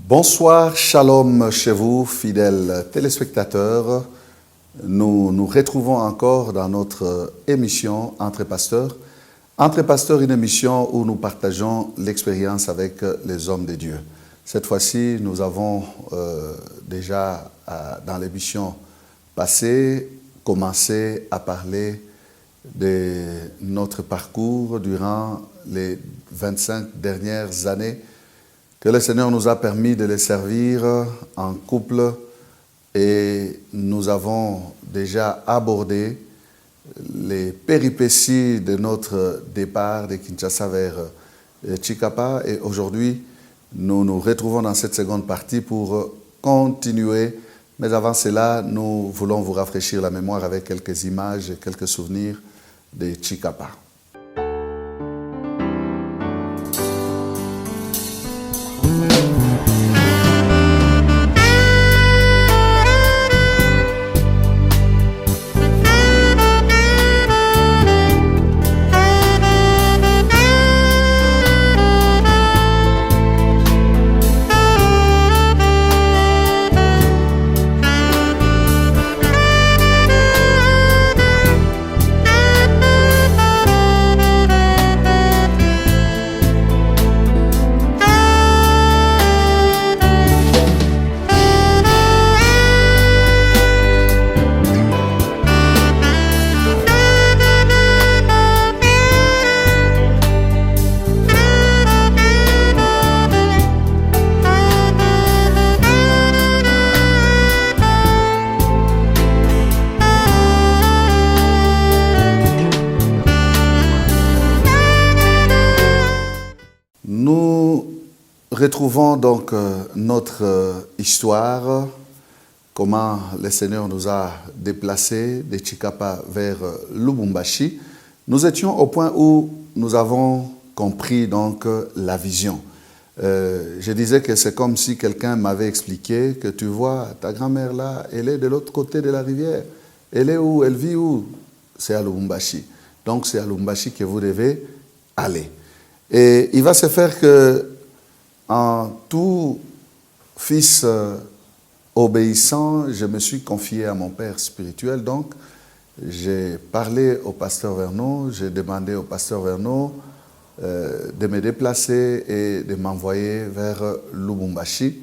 Bonsoir, shalom chez vous, fidèles téléspectateurs. Nous nous retrouvons encore dans notre émission Entre Pasteurs. Entre Pasteurs, une émission où nous partageons l'expérience avec les hommes de Dieu. Cette fois-ci, nous avons déjà, dans l'émission passée, commencé à parler de notre parcours durant les 25 dernières années, que le Seigneur nous a permis de les servir en couple, et nous avons déjà abordé les péripéties de notre départ de Kinshasa vers Chikapa, et aujourd'hui nous nous retrouvons dans cette seconde partie pour continuer. Mais avant cela, nous voulons vous rafraîchir la mémoire avec quelques images et quelques souvenirs de Chikapa. Retrouvons donc notre histoire, comment le Seigneur nous a déplacés de Chikapa vers Lubumbashi. Nous étions au point où nous avons compris donc la vision. Je disais que c'est comme si quelqu'un m'avait expliqué que tu vois, ta grand-mère là, elle est de l'autre côté de la rivière. Elle est où? Elle vit où? C'est à Lubumbashi. Donc c'est à Lubumbashi que vous devez aller. Et il va se faire que en tout fils obéissant, je me suis confié à mon père spirituel. Donc, j'ai parlé au pasteur Verneau, j'ai demandé au pasteur Verneau de me déplacer et de m'envoyer vers Lubumbashi.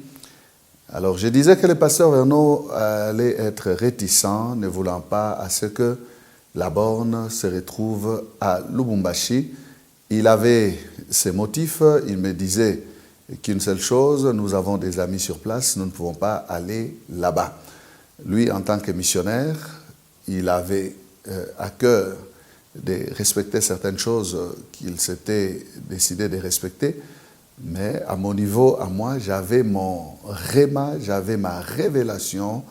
Alors, je disais que le pasteur Verneau allait être réticent, ne voulant pas à ce que la borne se retrouve à Lubumbashi. Il avait ses motifs, il me disait qu'une seule chose, nous avons des amis sur place, nous ne pouvons pas aller là-bas. Lui, en tant que missionnaire, il avait à cœur de respecter certaines choses qu'il s'était décidé de respecter, mais à mon niveau, à moi, j'avais mon réma, j'avais ma révélation,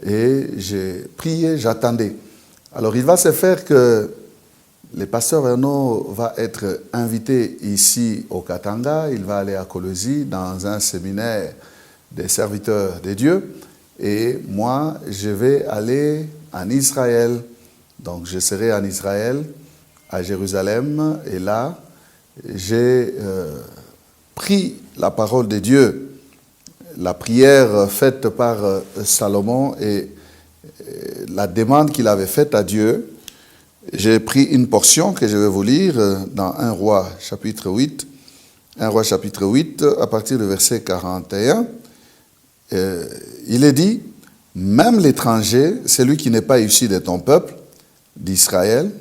et j'ai prié, j'attendais. Alors il va se faire que le pasteur Verneau va être invité ici au Katanga, il va aller à Kolwezi dans un séminaire des serviteurs de Dieu, et moi je vais aller en Israël. Donc je serai en Israël, à Jérusalem, et là j'ai pris la parole de Dieu, la prière faite par Salomon et la demande qu'il avait faite à Dieu. J'ai pris une portion que je vais vous lire dans 1 Roi chapitre 8. 1 Roi chapitre 8, à partir du verset 41. Il est dit, « Même l'étranger, celui qui n'est pas issu de ton peuple, d'Israël,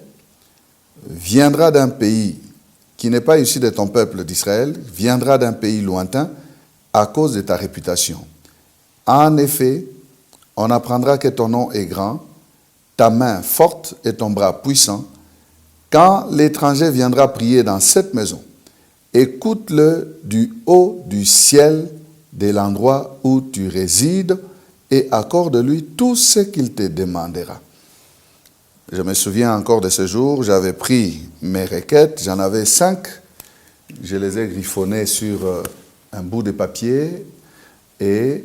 viendra d'un pays qui n'est pas issu de ton peuple d'Israël, viendra d'un pays lointain à cause de ta réputation. En effet, on apprendra que ton nom est grand, ta main forte et ton bras puissant. Quand l'étranger viendra prier dans cette maison, écoute-le du haut du ciel de l'endroit où tu résides et accorde-lui tout ce qu'il te demandera. » Je me souviens encore de ce jour, j'avais pris mes requêtes, j'en avais 5, je les ai griffonnées sur un bout de papier et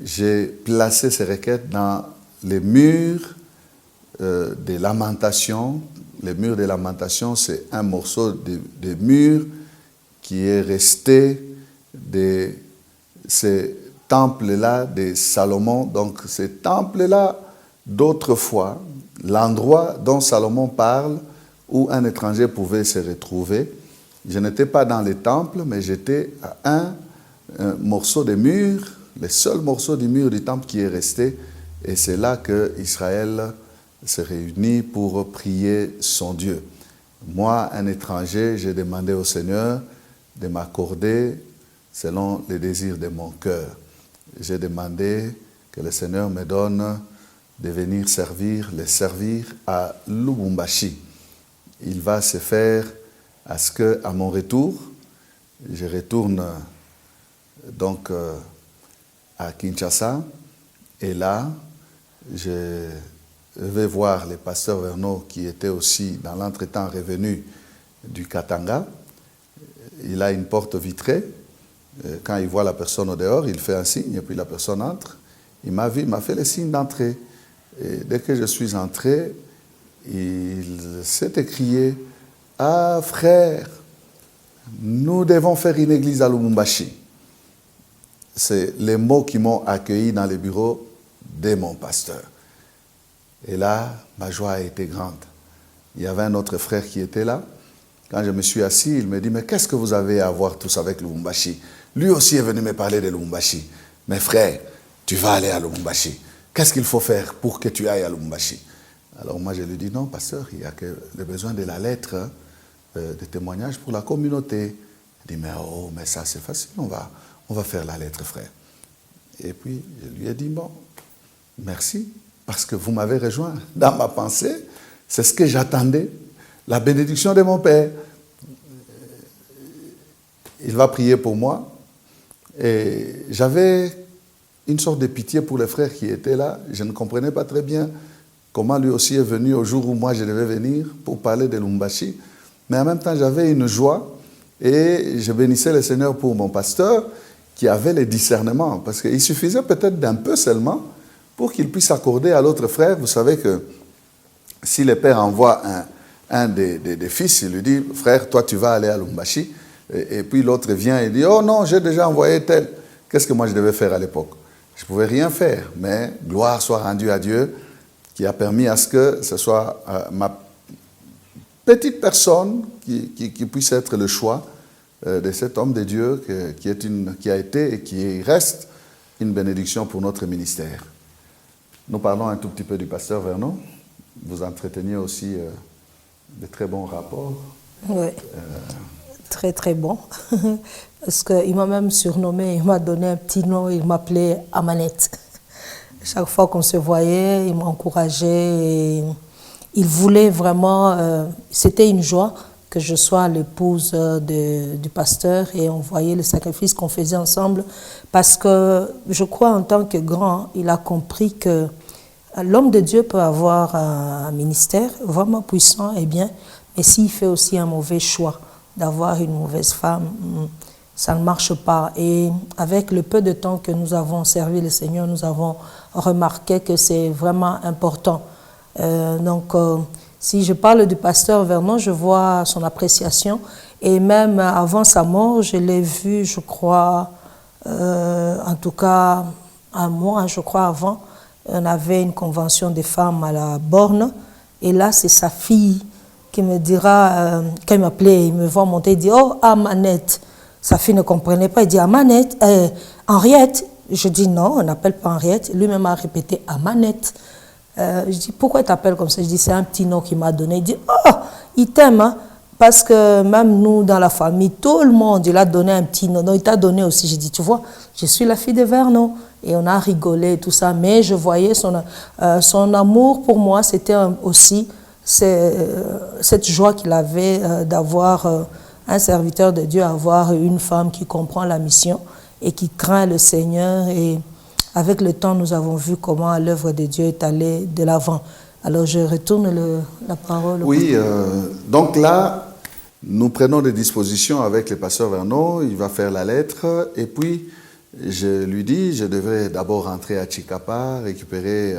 j'ai placé ces requêtes dans les murs des lamentations. Les murs des lamentations, c'est un morceau de mur qui est resté de ces temples-là de Salomon, donc ces temples-là d'autrefois, l'endroit dont Salomon parle, où un étranger pouvait se retrouver. Je n'étais pas dans les temples, mais j'étais à un morceau de mur, le seul morceau du mur du temple qui est resté, et c'est là que Israël se réunit pour prier son Dieu. Moi, un étranger, j'ai demandé au Seigneur de m'accorder selon les désirs de mon cœur. J'ai demandé que le Seigneur me donne de venir les servir à Lubumbashi. Il va se faire à ce qu'à mon retour, je retourne donc à Kinshasa, et là, je vais voir le pasteur Verneau qui était aussi dans l'entretemps revenu du Katanga. Il a une porte vitrée. Quand il voit la personne au dehors, il fait un signe et puis la personne entre. Il m'a vu, il m'a fait le signe d'entrée. Et dès que je suis entré, il s'est écrié « Ah frère, nous devons faire une église à Lubumbashi ». C'est les mots qui m'ont accueilli dans les bureaux de mon pasteur. Et là, ma joie a été grande. Il y avait un autre frère qui était là. Quand je me suis assis, il me dit « Mais qu'est-ce que vous avez à voir tous avec Lubumbashi ?» Lui aussi est venu me parler de Lubumbashi. « Mais frère, tu vas aller à Lubumbashi. Qu'est-ce qu'il faut faire pour que tu ailles à Lubumbashi ?» Alors moi, je lui dis « Non, pasteur, il y a que le besoin de la lettre de témoignage pour la communauté. » Il dit « Mais ça c'est facile, on va faire la lettre, frère. » Et puis, je lui ai dit « Bon, merci, parce que vous m'avez rejoint dans ma pensée. C'est ce que j'attendais, la bénédiction de mon Père. » Il va prier pour moi. Et j'avais une sorte de pitié pour les frères qui étaient là. Je ne comprenais pas très bien comment lui aussi est venu au jour où moi je devais venir pour parler de Lubumbashi. Mais en même temps, j'avais une joie et je bénissais le Seigneur pour mon pasteur qui avait le discernement. Parce qu'il suffisait peut-être d'un peu seulement pour qu'il puisse accorder à l'autre frère. Vous savez que si le père envoie un des fils, il lui dit « Frère, toi tu vas aller à Lubumbashi ». Et puis l'autre vient et dit « Oh non, j'ai déjà envoyé tel ». Qu'est-ce que moi je devais faire à l'époque? Je ne pouvais rien faire, mais gloire soit rendue à Dieu qui a permis à ce que ce soit ma petite personne qui puisse être le choix de cet homme de Dieu qui a été et qui reste une bénédiction pour notre ministère. Nous parlons un tout petit peu du pasteur Verneau. Vous entreteniez aussi de très bons rapports. Oui, très très bon. Parce qu'il m'a même surnommé, il m'a donné un petit nom, il m'appelait Amanette. Chaque fois qu'on se voyait, il m'encourageait. Et il voulait vraiment, c'était une joie que je sois l'épouse du pasteur et on voyait le sacrifice qu'on faisait ensemble. Parce que je crois en tant que grand, il a compris que l'homme de Dieu peut avoir un ministère vraiment puissant et bien, mais s'il fait aussi un mauvais choix d'avoir une mauvaise femme, ça ne marche pas. Et avec le peu de temps que nous avons servi le Seigneur, nous avons remarqué que c'est vraiment important. Si je parle du pasteur Verneau, je vois son appréciation. Et même avant sa mort, je l'ai vu, je crois, en tout cas, un mois, je crois, avant, on avait une convention des femmes à la borne. Et là, c'est sa fille qui me dira, quand il m'appelait, il me voit monter, il dit « Oh, Amanette ». Sa fille ne comprenait pas, il dit « Amanette, Henriette ». Je dis « Non, on n'appelle pas Henriette ». Lui-même a répété « Amanette ». Je dis « Pourquoi tu t'appelles comme ça ?» Je dis « C'est un petit nom qu'il m'a donné ». Il dit « Oh, il t'aime, hein ?» Parce que même nous, dans la famille, tout le monde, il a donné un petit nom. Donc, il t'a donné aussi. J'ai dit « Tu vois, je suis la fille de Verneau ». Et on a rigolé et tout ça. Mais je voyais son amour pour moi, c'était aussi cette joie qu'il avait d'avoir un serviteur de Dieu, avoir une femme qui comprend la mission et qui craint le Seigneur. Et avec le temps, nous avons vu comment l'œuvre de Dieu est allée de l'avant. Alors, je retourne la parole. Oui, donc là, nous prenons des dispositions avec le pasteur Verneau. Il va faire la lettre. Et puis, je lui dis, je devrais d'abord rentrer à Chikapa, récupérer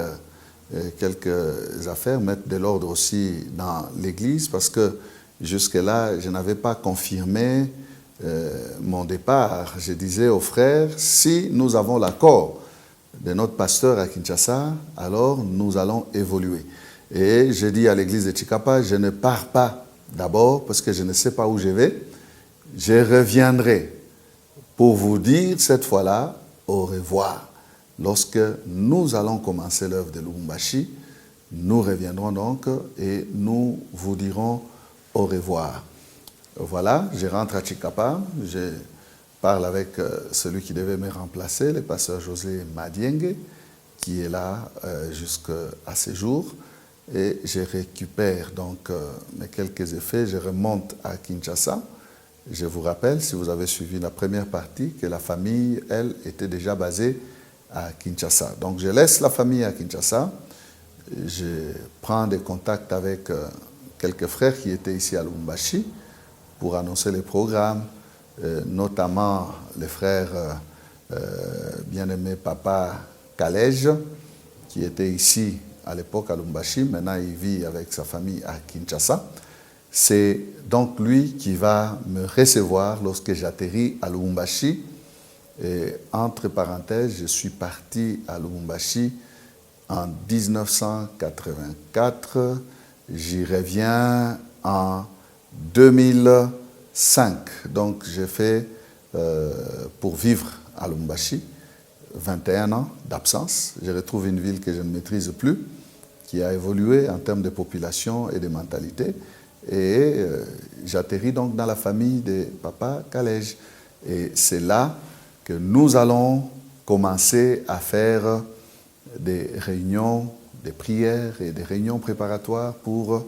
quelques affaires, mettre de l'ordre aussi dans l'église, parce que jusque-là, je n'avais pas confirmé mon départ, je disais aux frères, si nous avons l'accord de notre pasteur à Kinshasa, alors nous allons évoluer. Et j'ai dit à l'église de Chikapa, je ne pars pas d'abord parce que je ne sais pas où je vais. Je reviendrai pour vous dire cette fois-là au revoir. Lorsque nous allons commencer l'œuvre de Lubumbashi, nous reviendrons donc et nous vous dirons au revoir. Voilà, je rentre à Chikapa, je parle avec celui qui devait me remplacer, le pasteur José Madienge, qui est là jusqu'à ce jour. Et je récupère donc mes quelques effets, je remonte à Kinshasa. Je vous rappelle, si vous avez suivi la première partie, que la famille, elle, était déjà basée à Kinshasa. Donc je laisse la famille à Kinshasa, je prends des contacts avec quelques frères qui étaient ici à Lubumbashi pour annoncer les programmes, notamment les frères bien-aimés Papa Kalej, qui était ici à l'époque à Lubumbashi, maintenant il vit avec sa famille à Kinshasa. C'est donc lui qui va me recevoir lorsque j'atterris à Lubumbashi. Et entre parenthèses, je suis parti à Lubumbashi en 1984. J'y reviens en 2005. Donc j'ai fait, pour vivre à Lubumbashi, 21 ans d'absence. Je retrouve une ville que je ne maîtrise plus, qui a évolué en termes de population et de mentalité. Et j'atterris donc dans la famille de Papa Kalej. Et c'est là que nous allons commencer à faire des réunions, des prières et des réunions préparatoires pour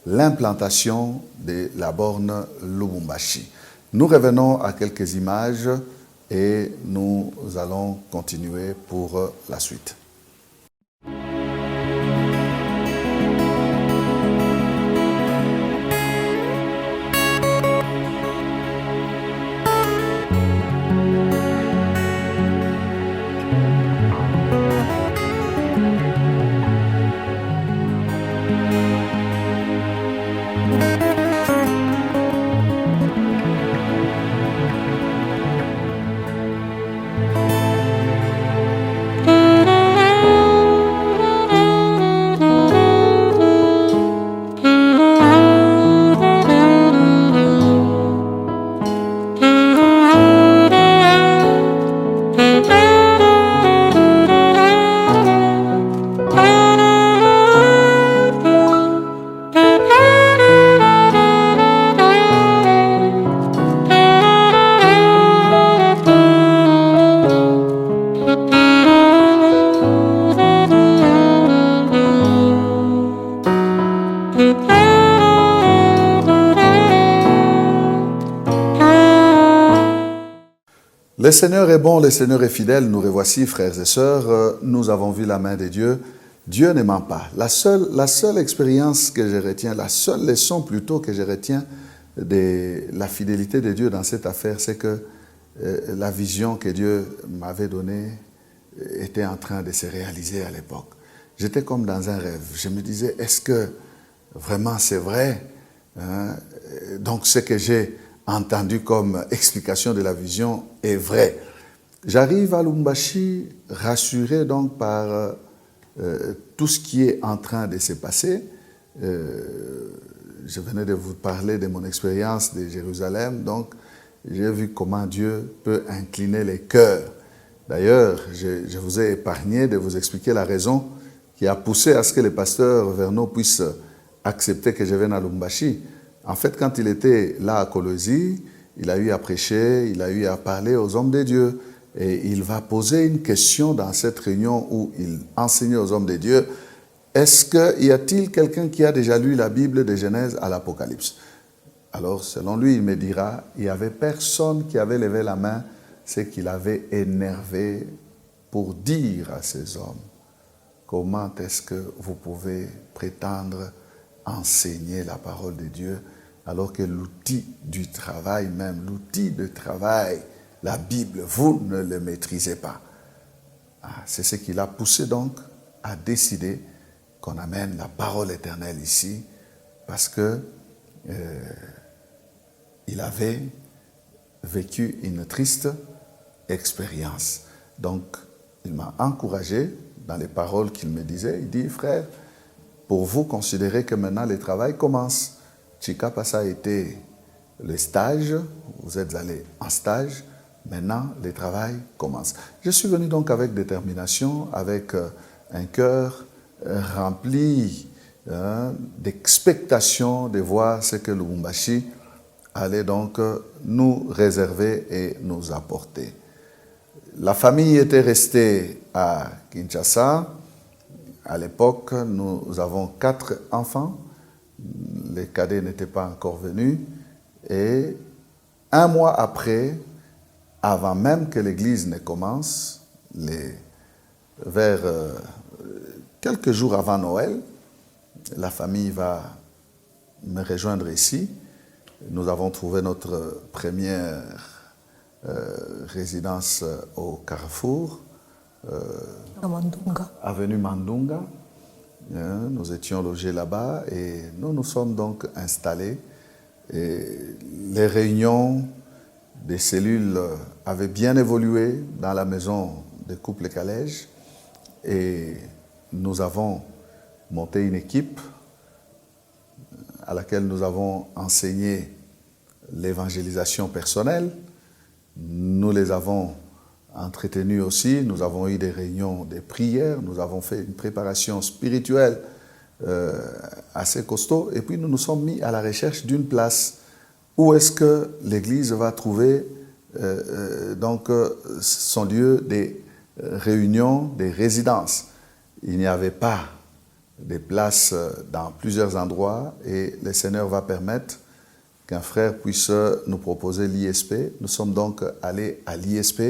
l'implantation de la borne Lubumbashi. Nous revenons à quelques images et nous allons continuer pour la suite. Le Seigneur est bon, le Seigneur est fidèle. Nous revoici, frères et sœurs. Nous avons vu la main de Dieu. Dieu ne ment pas. La seule expérience que je retiens, la seule leçon plutôt que je retiens de la fidélité de Dieu dans cette affaire, c'est que la vision que Dieu m'avait donnée était en train de se réaliser à l'époque. J'étais comme dans un rêve. Je me disais, est-ce que vraiment c'est vrai, hein? Donc ce que j'ai entendu comme explication de la vision est vrai. J'arrive à Lubumbashi rassuré donc par tout ce qui est en train de se passer. Je venais de vous parler de mon expérience de Jérusalem, donc j'ai vu comment Dieu peut incliner les cœurs. D'ailleurs, je vous ai épargné de vous expliquer la raison qui a poussé à ce que le pasteur Verneau puisse accepter que je vienne à Lubumbashi. En fait, quand il était là à Kolosi, il a eu à prêcher, il a eu à parler aux hommes de Dieu. Et il va poser une question dans cette réunion où il enseignait aux hommes de Dieu. Est-ce qu'il y a-t-il quelqu'un qui a déjà lu la Bible de Genèse à l'Apocalypse? Alors, selon lui, il me dira, il n'y avait personne qui avait levé la main, c'est qu'il avait énervé pour dire à ces hommes, comment est-ce que vous pouvez prétendre enseigner la parole de Dieu alors que l'outil du travail même, l'outil de travail, la Bible, vous ne le maîtrisez pas. C'est ce qui l'a poussé donc à décider qu'on amène la parole éternelle ici parce que il avait vécu une triste expérience. Donc, il m'a encouragé dans les paroles qu'il me disait. Il dit, frère, pour vous considérez que maintenant le travail commence. Chikapa, ça a été le stage, vous êtes allés en stage, maintenant le travail commence. Je suis venu donc avec détermination, avec un cœur rempli d'expectation de voir ce que Lubumbashi allait donc nous réserver et nous apporter. La famille était restée à Kinshasa. À l'époque, nous avons 4 enfants. Les cadets n'étaient pas encore venus. Et 1 mois après, avant même que l'église ne commence, vers quelques jours avant Noël, la famille va me rejoindre ici. Nous avons trouvé notre première résidence au Carrefour, avenue Mandunga. Nous étions logés là-bas et nous nous sommes donc installés. Et les réunions des cellules avaient bien évolué dans la maison des couples Calège et nous avons monté une équipe à laquelle nous avons enseigné l'évangélisation personnelle. Nous les avons entretenus aussi, nous avons eu des réunions de prières, nous avons fait une préparation spirituelle assez costaud et puis nous nous sommes mis à la recherche d'une place où est-ce que l'Église va trouver donc son lieu de réunion, de résidence. Il n'y avait pas de place dans plusieurs endroits et le Seigneur va permettre qu'un frère puisse nous proposer l'ISP. Nous sommes donc allés à l'ISP.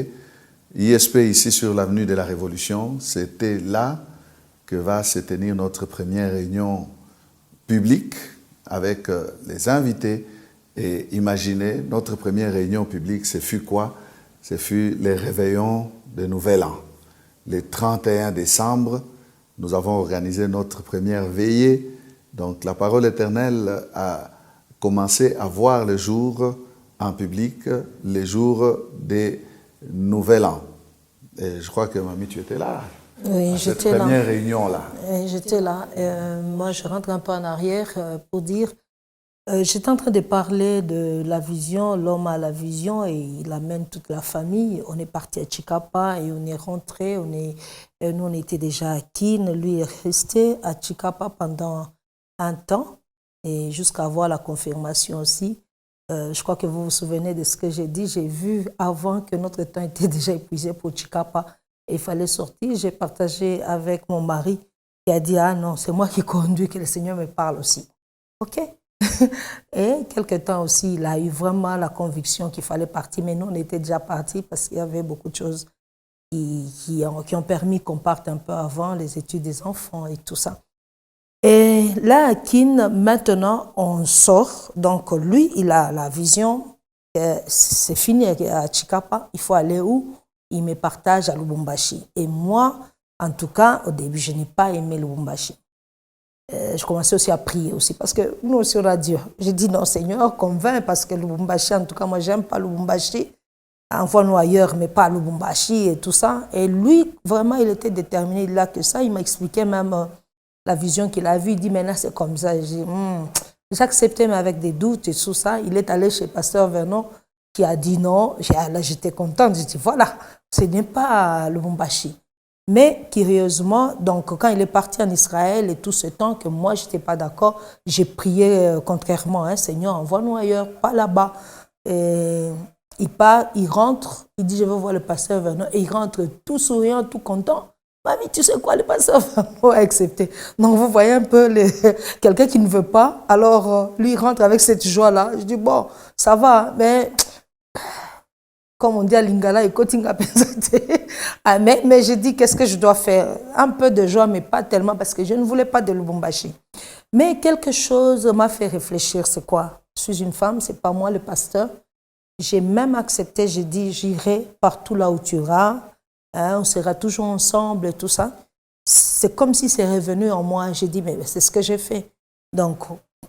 ISP ici sur l'avenue de la Révolution, c'était là que va se tenir notre première réunion publique avec les invités. Et imaginez, notre première réunion publique, ce fut quoi? Ce fut les réveillons de Nouvel An. Le 31 décembre, nous avons organisé notre première veillée. Donc la parole éternelle a commencé à voir le jour en public, les jours des Nouvel An. Et je crois que Mamie, tu étais là. Oui, j'étais là. Cette première réunion-là. J'étais là. Moi, je rentre un peu en arrière pour dire, j'étais en train de parler de la vision, l'homme a la vision et il amène toute la famille. On est parti à Chikapa et on est rentré. Nous, on était déjà à Kin. Lui est resté à Chikapa pendant un temps et jusqu'à avoir la confirmation aussi. Je crois que vous vous souvenez de ce que j'ai dit. J'ai vu avant que notre temps était déjà épuisé pour Chikapa. Et il fallait sortir. J'ai partagé avec mon mari qui a dit « Ah non, c'est moi qui conduis, que le Seigneur me parle aussi. » OK. Et quelque temps aussi, il a eu vraiment la conviction qu'il fallait partir. Mais nous, on était déjà partis parce qu'il y avait beaucoup de choses qui ont permis qu'on parte un peu avant, les études des enfants et tout ça. Et là, à Kin, maintenant, on sort. Donc, lui, il a la vision. C'est fini à Chikapa. Il faut aller où? Il me partage à Lubumbashi. Et moi, en tout cas, au début, je n'ai pas aimé Lubumbashi. Je commençais aussi à prier aussi, parce que nous aussi, on a Dieu. J'ai dit, non, Seigneur, convainc, parce que Lubumbashi, en tout cas, moi, j'aime pas Lubumbashi. Envoie-nous ailleurs, mais pas Lubumbashi et tout ça. Et lui, vraiment, il était déterminé. Il a que ça. Il m'a expliqué même la vision qu'il a vue. Il dit, maintenant, c'est comme ça. J'ai accepté, mais avec des doutes et tout ça. Il est allé chez Pasteur Vernon, qui a dit non. Là, j'étais contente. J'ai dit, voilà, ce n'est pas Lubumbashi. Mais curieusement, donc, quand il est parti en Israël et tout ce temps que moi, je n'étais pas d'accord, j'ai prié contrairement, hein, Seigneur, envoie-nous ailleurs, pas là-bas. Et il part, il rentre, il dit, je veux voir le pasteur Vernon. Et il rentre tout souriant, tout content. Mamie, tu sais quoi, le pasteur Vernon a accepté. Donc, vous voyez un peu quelqu'un qui ne veut pas. Alors, lui, il rentre avec cette joie-là. Je dis, bon, ça va, mais comme on dit à Lingala, mais je dis, qu'est-ce que je dois faire? Un peu de joie, mais pas tellement, parce que je ne voulais pas de Lubumbashi. Mais quelque chose m'a fait réfléchir, c'est quoi? Je suis une femme, c'est pas moi le pasteur. J'ai même accepté, j'ai dit, j'irai partout là où tu iras, hein, on sera toujours ensemble et tout ça. C'est comme si c'est revenu en moi. J'ai dit, mais c'est ce que j'ai fait. Donc,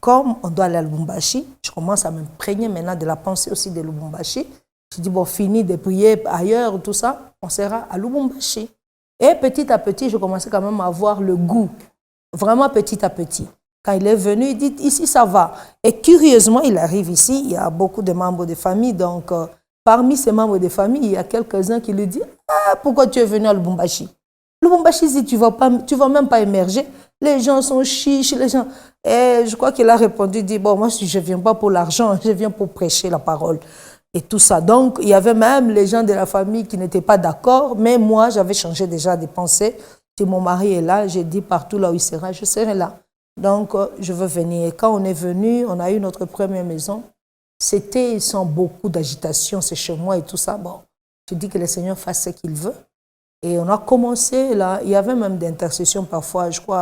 comme on doit aller à Lubumbashi, je commence à m'imprégner maintenant de la pensée aussi de Lubumbashi. Je dis, bon, fini de prier ailleurs, tout ça, on sera à Lubumbashi. Et petit à petit, je commençais quand même à avoir le goût, vraiment petit à petit. Quand il est venu, il dit, ici, ça va. Et curieusement, il arrive ici, il y a beaucoup de membres de famille, donc parmi ces membres de famille, il y a quelques-uns qui lui disent, ah, pourquoi tu es venu à Lubumbashi? Lubumbashi, si tu vas même pas émerger, les gens sont chiches, les gens... Et je crois qu'il a répondu, il dit, bon, moi, je ne viens pas pour l'argent, je viens pour prêcher la parole. Et tout ça. Donc, il y avait même les gens de la famille qui n'étaient pas d'accord, mais moi, j'avais changé déjà de pensée. Si mon mari est là, j'ai dit partout là où il sera, je serai là. Donc, je veux venir. Et quand on est venu, on a eu notre première maison. C'était sans beaucoup d'agitation, c'est chez moi et tout ça. Bon, je dis que le Seigneur fasse ce qu'il veut. Et on a commencé là. Il y avait même d'intercessions parfois, je crois,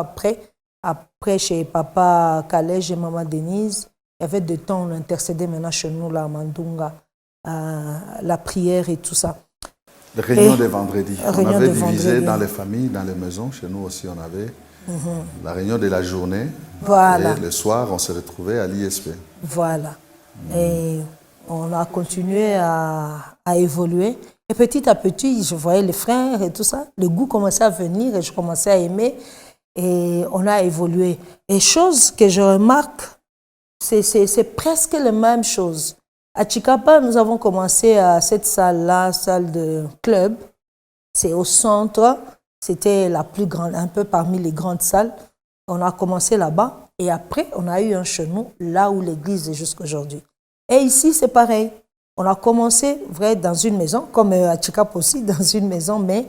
après chez papa Calège et maman Denise. Il y avait des temps où on intercédait maintenant chez nous, là, à Mandunga. La prière et tout ça. Les réunions des vendredis. On avait divisé dans les familles, dans les maisons. Chez nous aussi, on avait la réunion de la journée. Voilà. Et le soir, on se retrouvait à l'ISP. Voilà. Et on a continué à évoluer. Et petit à petit, je voyais les frères et tout ça. Le goût commençait à venir et je commençais à aimer. Et on a évolué. Et chose que je remarque, c'est presque la même chose. À Chikapa, nous avons commencé à cette salle-là, salle de club. C'est au centre. C'était la plus grande, un peu parmi les grandes salles. On a commencé là-bas. Et après, on a eu un chez nous, là où l'église est jusqu'à aujourd'hui. Et ici, c'est pareil. On a commencé, vrai, dans une maison, comme à Chikapa aussi, dans une maison, mais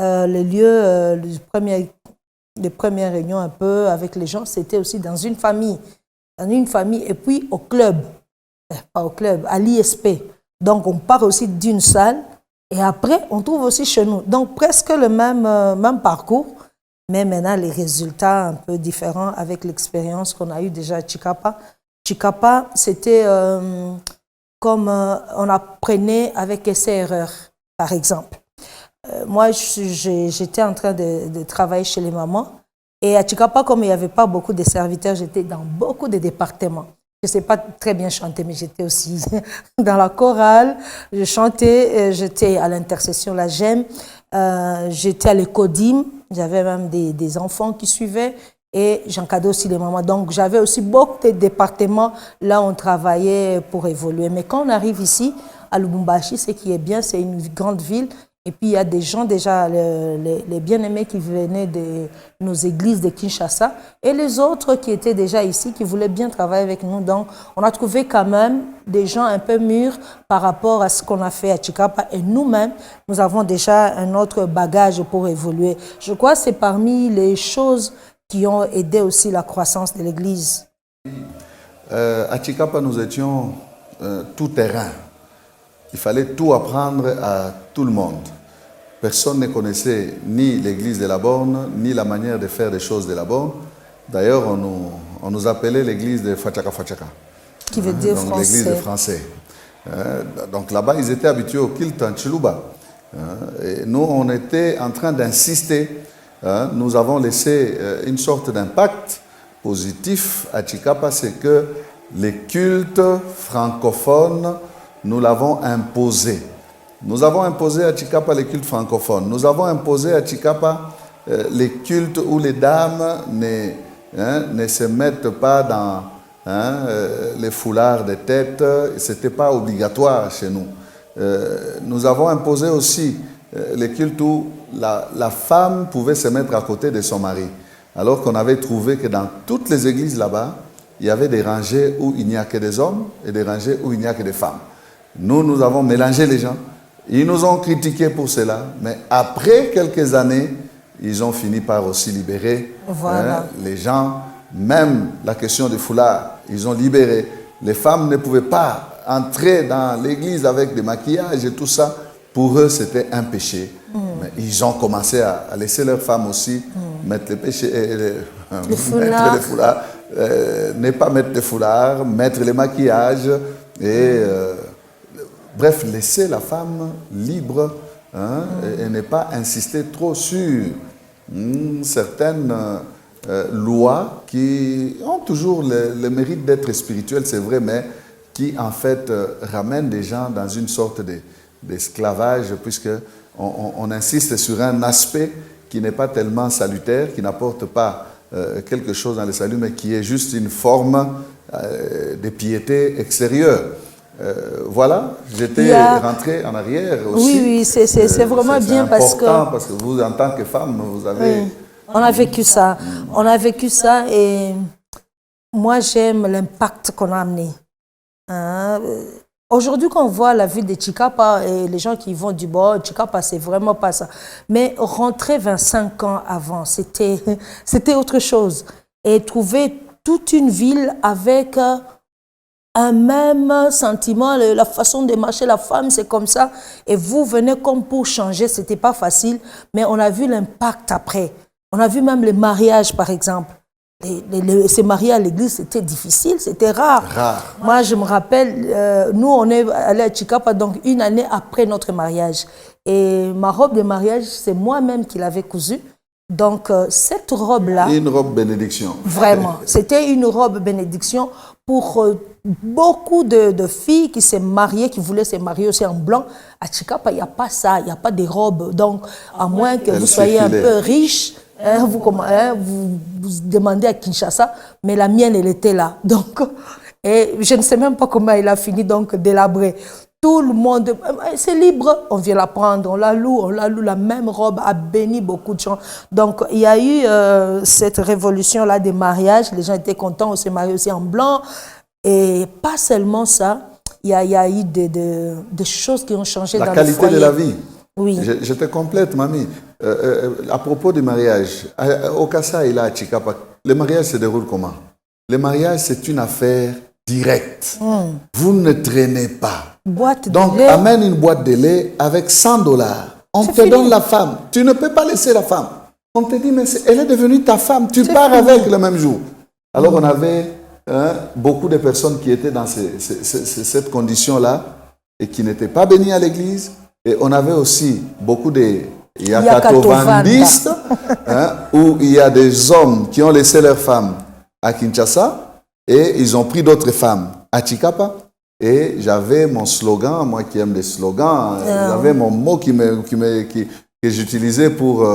le lieu, les premières réunions un peu avec les gens, c'était aussi dans une famille. Dans une famille, et puis au club. Pas au club, à l'ISP. Donc, on part aussi d'une salle et après, on trouve aussi chez nous. Donc, presque le même parcours, mais maintenant, les résultats un peu différents avec l'expérience qu'on a eue déjà à Chikapa. Chikapa, c'était comme on apprenait avec essai-erreur, par exemple. Moi, j'étais en train de travailler chez les mamans et à Chikapa, comme il n'y avait pas beaucoup de serviteurs, j'étais dans beaucoup de départements. Je ne sais pas très bien chanter, mais j'étais aussi dans la chorale. Je chantais, j'étais à l'intercession, la GEM, j'étais à l'écodim, j'avais même des enfants qui suivaient et j'encadrais aussi les mamans. Donc, j'avais aussi beaucoup de départements là où on travaillait pour évoluer. Mais quand on arrive ici, à Lubumbashi, ce qui est bien, c'est une grande ville. Et puis, il y a des gens déjà, les bien-aimés qui venaient de nos églises de Kinshasa et les autres qui étaient déjà ici, qui voulaient bien travailler avec nous. Donc, on a trouvé quand même des gens un peu mûrs par rapport à ce qu'on a fait à Chikapa. Et nous-mêmes, nous avons déjà un autre bagage pour évoluer. Je crois que c'est parmi les choses qui ont aidé aussi la croissance de l'Église. À Chikapa, nous étions tout terrain. Il fallait tout apprendre à tout le monde. Personne ne connaissait ni l'église de la Borne, ni la manière de faire les choses de la Borne. D'ailleurs, on nous appelait l'église de Fachaka Fachaka. Qui veut dire donc, français. L'église de français. Donc là-bas, ils étaient habitués au kilt en Chiluba. Et nous, on était en train d'insister. Nous avons laissé une sorte d'impact positif à Chikapa, c'est que les cultes francophones, nous l'avons imposé. Nous avons imposé à Chikapa les cultes francophones. Nous avons imposé à Chikapa les cultes où les dames ne se mettent pas dans les foulards de tête. Ce n'était pas obligatoire chez nous. Nous avons imposé aussi les cultes où la femme pouvait se mettre à côté de son mari. Alors qu'on avait trouvé que dans toutes les églises là-bas, il y avait des rangées où il n'y a que des hommes et des rangées où il n'y a que des femmes. Nous avons mélangé les gens. Ils nous ont critiqués pour cela, mais après quelques années, ils ont fini par aussi libérer les gens. Même la question du foulard, ils ont libéré. Les femmes ne pouvaient pas entrer dans l'église avec des maquillages et tout ça. Pour eux, c'était un péché. Mais ils ont commencé à laisser leurs femmes aussi mettre les péchés, mettre les foulards, ne pas mettre les foulards, mettre les maquillages et bref, laisser la femme libre et ne pas insister trop sur certaines lois qui ont toujours le mérite d'être spirituelles, c'est vrai, mais qui en fait ramène des gens dans une sorte d'esclavage, puisque on insiste sur un aspect qui n'est pas tellement salutaire, qui n'apporte pas quelque chose dans le salut, mais qui est juste une forme de piété extérieure. Voilà, j'étais rentré en arrière aussi. Oui, c'est vraiment bien parce que vous, en tant que femme, vous avez... Oui. On a vécu ça. On a vécu ça et moi, j'aime l'impact qu'on a amené. Aujourd'hui, quand on voit la ville de Chikapa et les gens qui vont du bord, Chikapa, c'est vraiment pas ça. Mais rentrer 25 ans avant, c'était autre chose. Et trouver toute une ville avec un même sentiment, la façon de marcher, la femme, c'est comme ça. Et vous venez comme pour changer, c'était pas facile, mais on a vu l'impact après. On a vu même les mariages, par exemple. Se marier à l'église, c'était difficile, c'était rare. Moi, je me rappelle, nous, on est allés à Chikapa, donc une année après notre mariage. Et ma robe de mariage, c'est moi-même qui l'avais cousue. Donc, cette robe-là... Une robe bénédiction. Vraiment. C'était une robe bénédiction pour beaucoup de filles qui s'est mariées, qui voulaient se marier aussi en blanc. À Chikapa, il n'y a pas ça, il n'y a pas de robe. Donc, à moins que vous soyez un peu riche, vous demandez à Kinshasa, mais la mienne, elle était là. Donc, et je ne sais même pas comment elle a fini donc délabrer. Tout le monde, c'est libre, on vient la prendre, on la loue, la même robe a béni beaucoup de gens. Donc, il y a eu cette révolution-là des mariages, les gens étaient contents, on s'est marié aussi en blanc. Et pas seulement ça, il y a eu des choses qui ont changé dans le foyer. La qualité de la vie. Oui. Je te complète, mamie. À propos du mariage, au Kassa et là à Chikapa, le mariage se déroule comment? Le mariage, c'est une affaire directe. Vous ne traînez pas. Donc, amène une boîte de lait avec $100. On te donne la femme. Tu ne peux pas laisser la femme. On te dit, mais elle est devenue ta femme. Tu pars avec le même jour. Alors, on avait beaucoup de personnes qui étaient dans cette condition-là et qui n'étaient pas bénies à l'église. Et on avait aussi beaucoup de yakatovandistes, où il y a des hommes qui ont laissé leurs femmes à Kinshasa et ils ont pris d'autres femmes à Chikapa. Et j'avais mon slogan, moi qui aime des slogans, j'avais mon mot que j'utilisais pour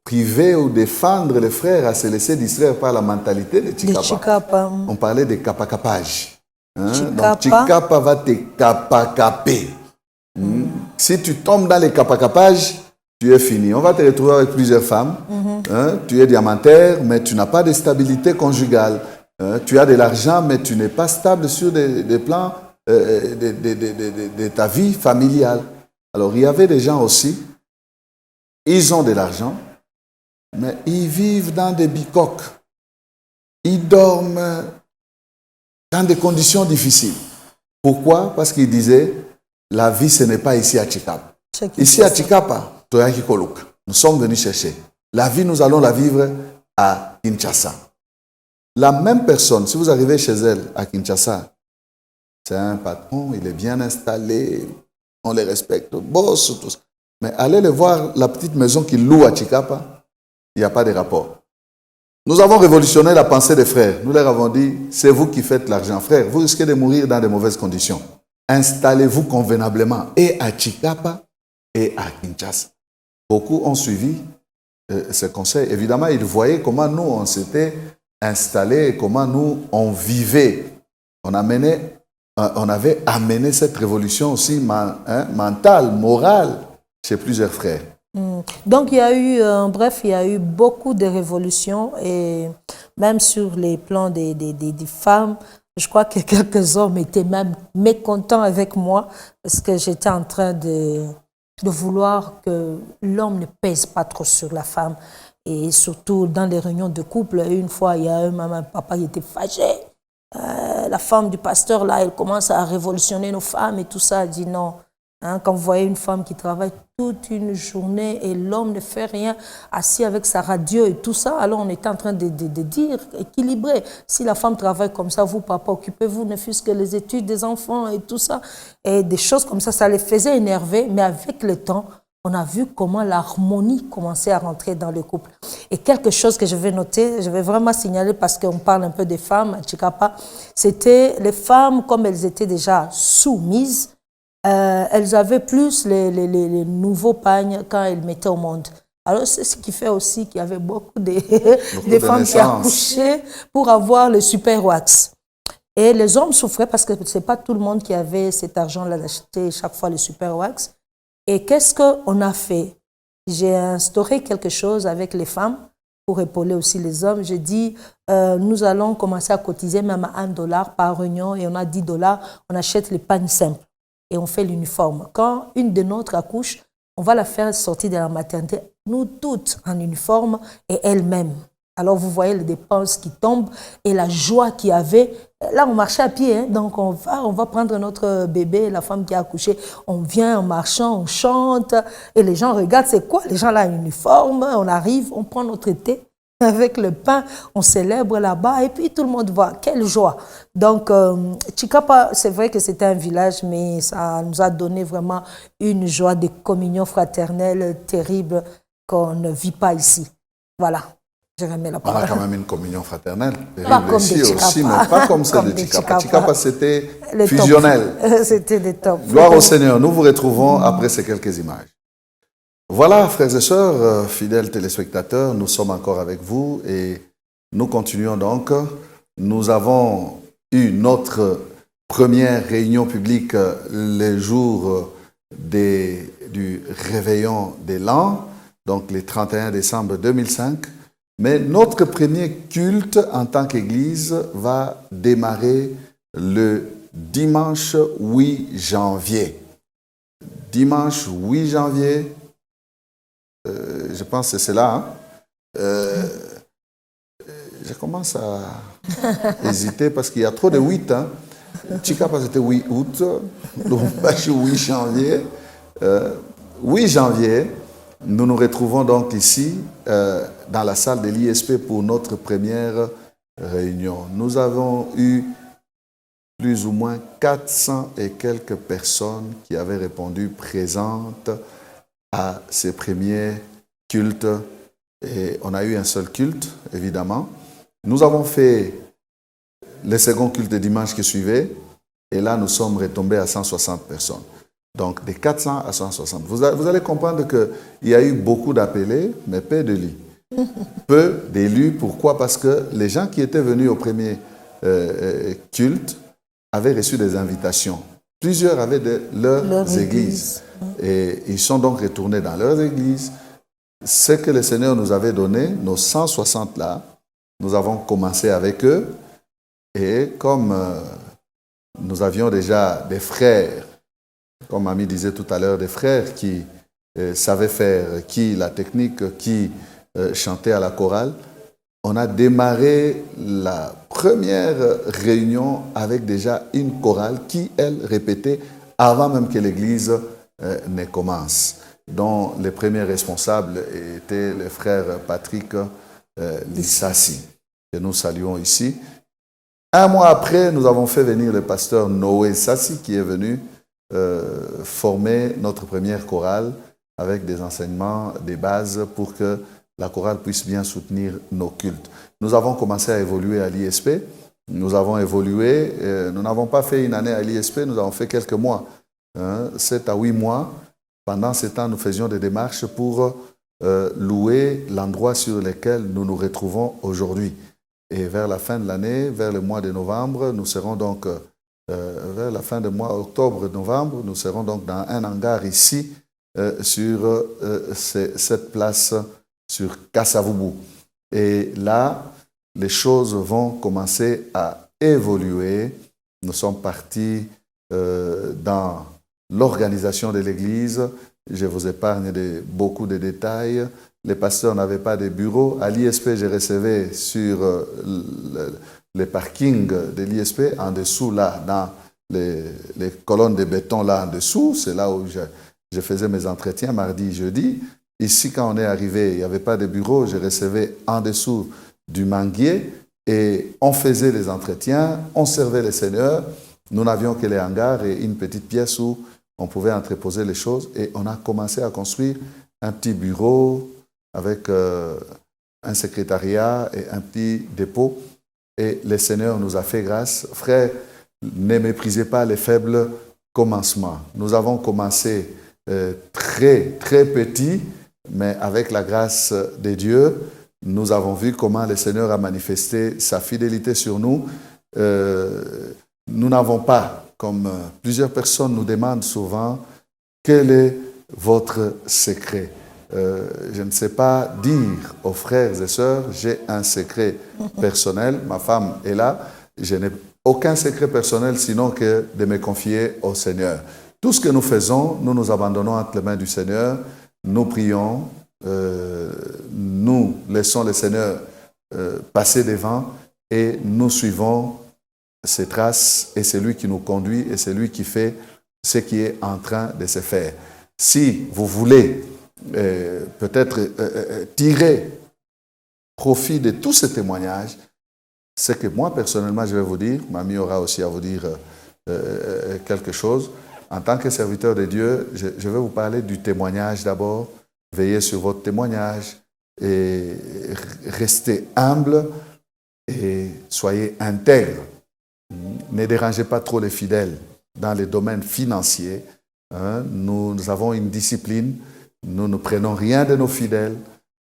priver ou défendre les frères à se laisser distraire par la mentalité de Chikapa. On parlait de kapakapage. Donc Chikapa va te kapakaper. Si tu tombes dans les kapakapages, tu es fini. On va te retrouver avec plusieurs femmes. Tu es diamantaire, mais tu n'as pas de stabilité conjugale. Tu as de l'argent, mais tu n'es pas stable sur des plans de ta vie familiale. Alors, il y avait des gens aussi, ils ont de l'argent, mais ils vivent dans des bicoques. Ils dorment dans des conditions difficiles. Pourquoi? Parce qu'ils disaient, la vie, ce n'est pas ici à Chikapa. Ici à Chikapa, nous sommes venus chercher. La vie, nous allons la vivre à Kinshasa. La même personne, si vous arrivez chez elle à Kinshasa, c'est un patron, il est bien installé, on les respecte, boss, tout ça. Mais allez le voir, la petite maison qu'il loue à Chikapa, il n'y a pas de rapport. Nous avons révolutionné la pensée des frères. Nous leur avons dit, c'est vous qui faites l'argent. Frère, vous risquez de mourir dans de mauvaises conditions. Installez-vous convenablement et à Chikapa et à Kinshasa. Beaucoup ont suivi ce conseil. Évidemment, ils voyaient comment nous, on s'était installés et comment nous, on vivait. On avait amené cette révolution aussi mentale, morale, chez plusieurs frères. Donc, il y a eu, il y a eu beaucoup de révolutions et même sur les plans des femmes, je crois que quelques hommes étaient même mécontents avec moi parce que j'étais en train de vouloir que l'homme ne pèse pas trop sur la femme. Et surtout dans les réunions de couple, une fois, il y a un papa qui était fâché. La femme du pasteur, là, elle commence à révolutionner nos femmes et tout ça. Elle dit non. Quand vous voyez une femme qui travaille toute une journée et l'homme ne fait rien, assis avec sa radio et tout ça, alors on était en train de dire, équilibré. Si la femme travaille comme ça, vous, papa, occupez-vous, ne fût-ce que les études des enfants et tout ça. Et des choses comme ça les faisait énerver, mais avec le temps, on a vu comment l'harmonie commençait à rentrer dans le couple. Et quelque chose que je vais noter, je vais vraiment signaler parce qu'on parle un peu des femmes à Chikapa, c'était les femmes, comme elles étaient déjà soumises, elles avaient plus les nouveaux pagnes quand elles mettaient au monde. Alors, c'est ce qui fait aussi qu'il y avait beaucoup de femmes qui accouchaient pour avoir le super wax. Et les hommes souffraient parce que ce n'est pas tout le monde qui avait cet argent-là d'acheter chaque fois le super wax. Et qu'est-ce qu'on a fait? J'ai instauré quelque chose avec les femmes pour épauler aussi les hommes. J'ai dit, nous allons commencer à cotiser même à $1 par réunion et on a $10, on achète les pagnes simples et on fait l'uniforme. Quand une de nôtres accouche, on va la faire sortir de la maternité, nous toutes en uniforme et elle-même. Alors vous voyez les dépenses qui tombent et la joie qu'il y avait. Là, on marchait à pied, hein, donc on va prendre notre bébé, la femme qui a accouché, on vient en marchant, on chante et les gens regardent, c'est quoi? Les gens là en uniforme, on arrive, on prend notre thé avec le pain, on célèbre là-bas et puis tout le monde voit. Quelle joie! Donc, Chikapa, c'est vrai que c'était un village, mais ça nous a donné vraiment une joie de communion fraternelle terrible qu'on ne vit pas ici. Voilà. Je remets la parole. On a quand même une communion fraternelle terrible ici aussi, mais pas comme celle de Chikapa. Chikapa, c'était fusionnel. C'était des tops. Gloire au Seigneur. Nous vous retrouvons après ces quelques images. Voilà, frères et sœurs, fidèles téléspectateurs, nous sommes encore avec vous et nous continuons donc. Nous avons eu notre première réunion publique les jours du réveillon des Lands, donc le 31 décembre 2005. Mais notre premier culte en tant qu'Église va démarrer le dimanche 8 janvier. Dimanche 8 janvier, je pense que c'est là. Je commence à hésiter parce qu'il y a trop de 8. Hein. Chikapa, c'était 8 août. Donc, 8 janvier. 8 janvier, nous nous retrouvons donc ici, dans la salle de l'ISP pour notre première réunion. Nous avons eu plus ou moins 400 et quelques personnes qui avaient répondu présentes à ces premiers cultes. Et on a eu un seul culte, évidemment. Nous avons fait le second culte de dimanche qui suivait, et là, nous sommes retombés à 160 personnes. Donc, de 400 à 160. Vous allez comprendre qu'il y a eu beaucoup d'appelés, mais peu de lits. Peu d'élus. Pourquoi? Parce que les gens qui étaient venus au premier culte avaient reçu des invitations. Plusieurs avaient leurs églises. Et ils sont donc retournés dans leurs églises. Ce que le Seigneur nous avait donné, nos 160 là, nous avons commencé avec eux. Et comme nous avions déjà des frères, comme Ami disait tout à l'heure, des frères qui savaient faire, qui la technique, qui chantait à la chorale, on a démarré la première réunion avec déjà une chorale qui, elle, répétait avant même que l'église ne commence, dont les premiers responsables étaient le frère Patrick Lissassi, que nous saluons ici. Un mois après, nous avons fait venir le pasteur Noé Sassi qui est venu former notre première chorale avec des enseignements, des bases pour que la chorale puisse bien soutenir nos cultes. Nous avons commencé à évoluer à l'ISP. Nous avons évolué. Nous n'avons pas fait une année à l'ISP, nous avons fait quelques mois. 7 à 8 mois. Pendant ce temps, nous faisions des démarches pour louer l'endroit sur lequel nous nous retrouvons aujourd'hui. Et vers la fin de l'année, vers le mois de novembre, nous serons donc, vers la fin du mois octobre-novembre, nous serons donc dans un hangar ici, sur cette place, sur Kasavubu. Et là, les choses vont commencer à évoluer. Nous sommes partis dans l'organisation de l'Église. Je vous épargne beaucoup de détails. Les pasteurs n'avaient pas de bureau. À l'ISP, je recevais sur le parking de l'ISP, en dessous, là, dans les colonnes de béton, là, en dessous. C'est là où je faisais mes entretiens, mardi, jeudi. Ici, quand on est arrivé, il n'y avait pas de bureau. Je recevais en dessous du manguier et on faisait les entretiens, on servait les seigneurs. Nous n'avions que les hangars et une petite pièce où on pouvait entreposer les choses et on a commencé à construire un petit bureau avec un secrétariat et un petit dépôt. Et le Seigneur nous a fait grâce. Frères, ne méprisez pas les faibles commencements. Nous avons commencé très, très petit, mais avec la grâce de Dieu, nous avons vu comment le Seigneur a manifesté sa fidélité sur nous. Nous n'avons pas, comme plusieurs personnes nous demandent souvent, quel est votre secret? Je ne sais pas dire aux frères et sœurs, j'ai un secret personnel, ma femme est là, je n'ai aucun secret personnel sinon que de me confier au Seigneur. Tout ce que nous faisons, nous nous abandonnons entre les mains du Seigneur, nous prions, nous laissons le Seigneur passer devant et nous suivons ses traces et c'est lui qui nous conduit et c'est lui qui fait ce qui est en train de se faire. Si vous voulez peut-être tirer profit de tous ces témoignages, c'est que moi personnellement je vais vous dire, Mamie aura aussi à vous dire quelque chose. En tant que serviteur de Dieu, je vais vous parler du témoignage d'abord. Veillez sur votre témoignage et restez humble et soyez intègre. Ne dérangez pas trop les fidèles dans les domaines financiers. Nous avons une discipline. Nous ne prenons rien de nos fidèles.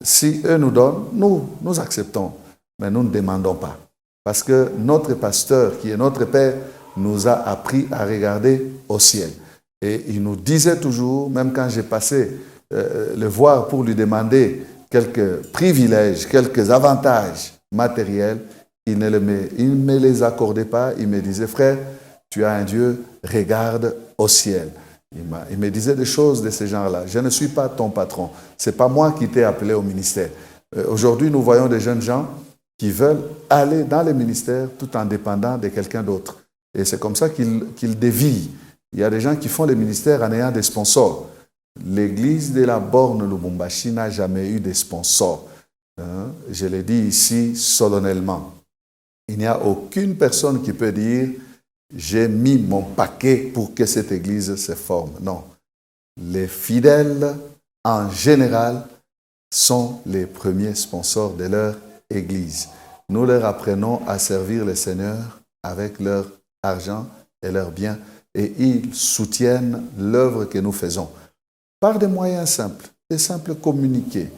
Si eux nous donnent, nous acceptons. Mais nous ne demandons pas. Parce que notre pasteur, qui est notre Père, nous a appris à regarder au ciel. Et il nous disait toujours, même quand j'ai passé le voir pour lui demander quelques privilèges, quelques avantages matériels, il ne me les accordait pas. Il me disait, frère, tu as un Dieu, regarde au ciel. Il me disait des choses de ce genre-là. Je ne suis pas ton patron. Ce n'est pas moi qui t'ai appelé au ministère. Aujourd'hui, nous voyons des jeunes gens qui veulent aller dans les ministères tout en dépendant de quelqu'un d'autre. Et c'est comme ça qu'ils dévient. Il y a des gens qui font les ministères en ayant des sponsors. L'église de la Borne Lubumbashi n'a jamais eu de sponsors. Je l'ai dit ici solennellement. Il n'y a aucune personne qui peut dire « j'ai mis mon paquet pour que cette église se forme ». Non. Les fidèles, en général, sont les premiers sponsors de leur église. Nous leur apprenons à servir le Seigneur avec leur argent et leurs biens et ils soutiennent l'œuvre que nous faisons. Par des moyens simples, des simples communiqués.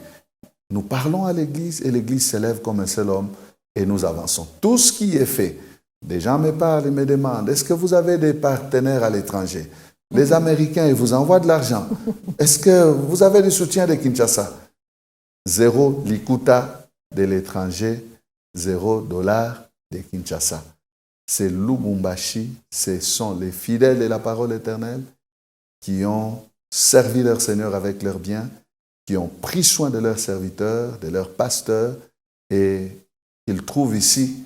Nous parlons à l'église et l'église s'élève comme un seul homme et nous avançons. Tout ce qui est fait, des gens me parlent et me demandent, est-ce que vous avez des partenaires à l'étranger? Les Américains, ils vous envoient de l'argent. Est-ce que vous avez du soutien de Kinshasa? 0 likuta de l'étranger, 0 dollar de Kinshasa. C'est Lubumbashi, ce sont les fidèles de la parole éternelle qui ont servi leur Seigneur avec leurs biens, qui ont pris soin de leurs serviteurs, de leurs pasteurs, et ils trouvent ici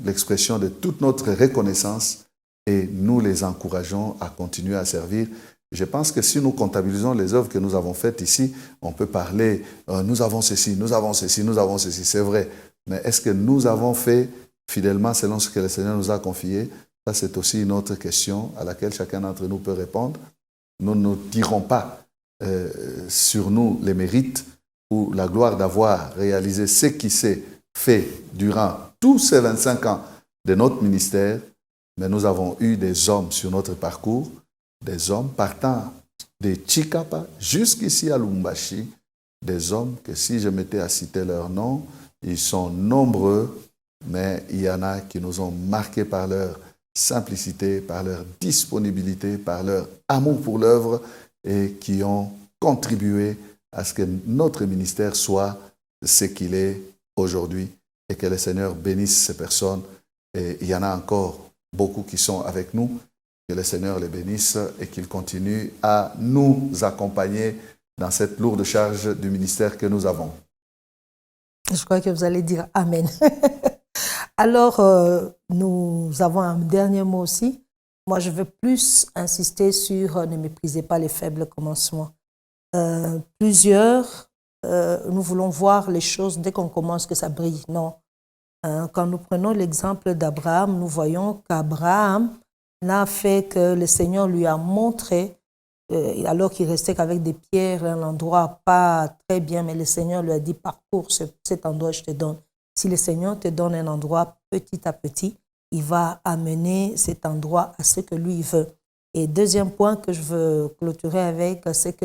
l'expression de toute notre reconnaissance et nous les encourageons à continuer à servir. Je pense que si nous comptabilisons les œuvres que nous avons faites ici, on peut parler, nous avons ceci, nous avons ceci, nous avons ceci, c'est vrai. Mais est-ce que nous avons fait fidèlement selon ce que le Seigneur nous a confié? Ça, c'est aussi une autre question à laquelle chacun d'entre nous peut répondre. Nous ne tirons pas sur nous les mérites ou la gloire d'avoir réalisé ce qui s'est fait durant tous ces 25 ans de notre ministère, mais nous avons eu des hommes sur notre parcours, des hommes partant de Chikapa jusqu'ici à Lubumbashi, des hommes que si je m'étais à citer leur nom, ils sont nombreux, mais il y en a qui nous ont marqués par leur simplicité, par leur disponibilité, par leur amour pour l'œuvre et qui ont contribué à ce que notre ministère soit ce qu'il est aujourd'hui et que le Seigneur bénisse ces personnes. Et il y en a encore beaucoup qui sont avec nous. Que le Seigneur les bénisse et qu'il continue à nous accompagner dans cette lourde charge du ministère que nous avons. Je crois que vous allez dire Amen. Alors, nous avons un dernier mot aussi. Moi, je veux plus insister sur ne méprisez pas les faibles commencements. Nous voulons voir les choses dès qu'on commence que ça brille. Non. Quand nous prenons l'exemple d'Abraham, nous voyons qu'Abraham n'a fait que le Seigneur lui a montré, alors qu'il restait qu'avec des pierres, un endroit pas très bien, mais le Seigneur lui a dit, parcours cet endroit, je te donne. Si le Seigneur te donne un endroit petit à petit, il va amener cet endroit à ce que lui veut. Et deuxième point que je veux clôturer avec, c'est que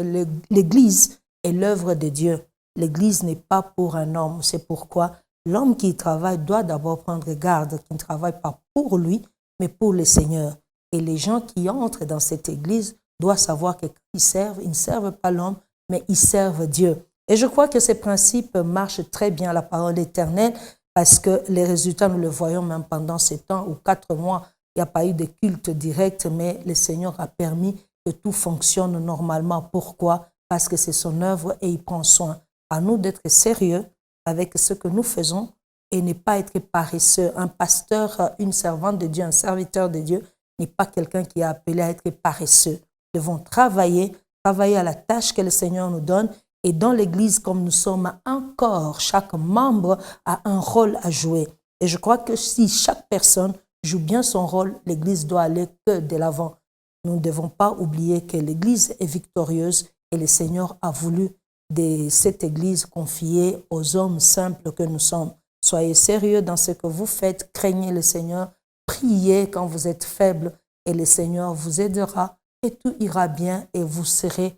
l'Église est l'œuvre de Dieu. L'Église n'est pas pour un homme. C'est pourquoi l'homme qui travaille doit d'abord prendre garde qu'il ne travaille pas pour lui, mais pour le Seigneur. Et les gens qui entrent dans cette Église doivent savoir que quand ils ne servent pas l'homme, mais ils servent Dieu. Et je crois que ces principes marchent très bien à la parole éternelle, parce que les résultats, nous le voyons même pendant ces temps où 4 mois, il n'y a pas eu de culte direct, mais le Seigneur a permis que tout fonctionne normalement. Pourquoi? Parce que c'est son œuvre et il prend soin. À nous d'être sérieux avec ce que nous faisons et ne pas être paresseux. Un pasteur, une servante de Dieu, un serviteur de Dieu n'est pas quelqu'un qui est appelé à être paresseux. Nous devons travailler à la tâche que le Seigneur nous donne. Et dans l'Église, comme nous sommes encore, chaque membre a un rôle à jouer. Et je crois que si chaque personne joue bien son rôle, l'Église doit aller que de l'avant. Nous ne devons pas oublier que l'Église est victorieuse et le Seigneur a voulu de cette Église confiée aux hommes simples que nous sommes. Soyez sérieux dans ce que vous faites, craignez le Seigneur, priez quand vous êtes faible et le Seigneur vous aidera et tout ira bien et vous serez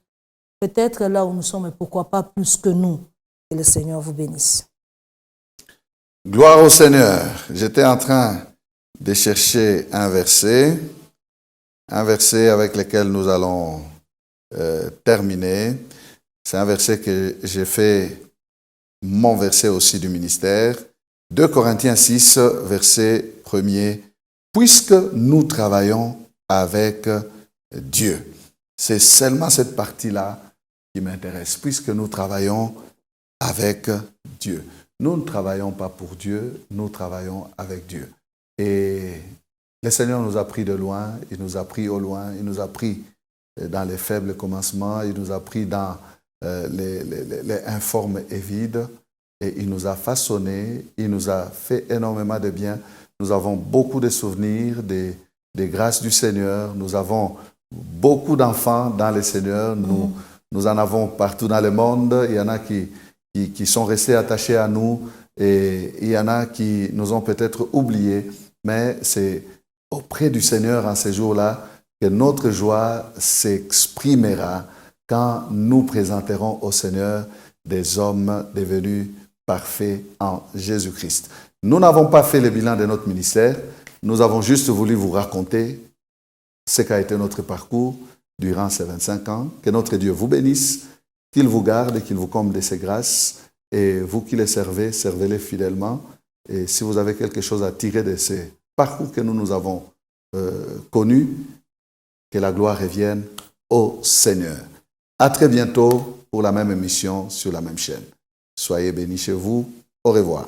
peut-être là où nous sommes, mais pourquoi pas plus que nous. Que le Seigneur vous bénisse. Gloire au Seigneur. J'étais en train de chercher un verset avec lequel nous allons terminer. C'est un verset que j'ai fait mon verset aussi du ministère. 2 Corinthiens 6, verset 1er. Puisque nous travaillons avec Dieu. C'est seulement cette partie-là qui m'intéresse, puisque nous travaillons avec Dieu. Nous ne travaillons pas pour Dieu, nous travaillons avec Dieu. Et le Seigneur nous a pris de loin, il nous a pris au loin, il nous a pris dans les faibles commencements, il nous a pris dans les informes et vides, et il nous a façonnés, il nous a fait énormément de bien. Nous avons beaucoup de souvenirs des grâces du Seigneur, nous avons beaucoup d'enfants dans le Seigneur, nous en avons partout dans le monde. Il y en a qui sont restés attachés à nous et il y en a qui nous ont peut-être oubliés. Mais c'est auprès du Seigneur en ces jours-là que notre joie s'exprimera quand nous présenterons au Seigneur des hommes devenus parfaits en Jésus-Christ. Nous n'avons pas fait le bilan de notre ministère. Nous avons juste voulu vous raconter ce qu'a été notre parcours durant ces 25 ans. Que notre Dieu vous bénisse, qu'il vous garde et qu'il vous comble de ses grâces. Et vous qui les servez, servez-les fidèlement. Et si vous avez quelque chose à tirer de ces parcours que nous avons connus, que la gloire revienne au Seigneur. À très bientôt pour la même émission sur la même chaîne. Soyez bénis chez vous. Au revoir.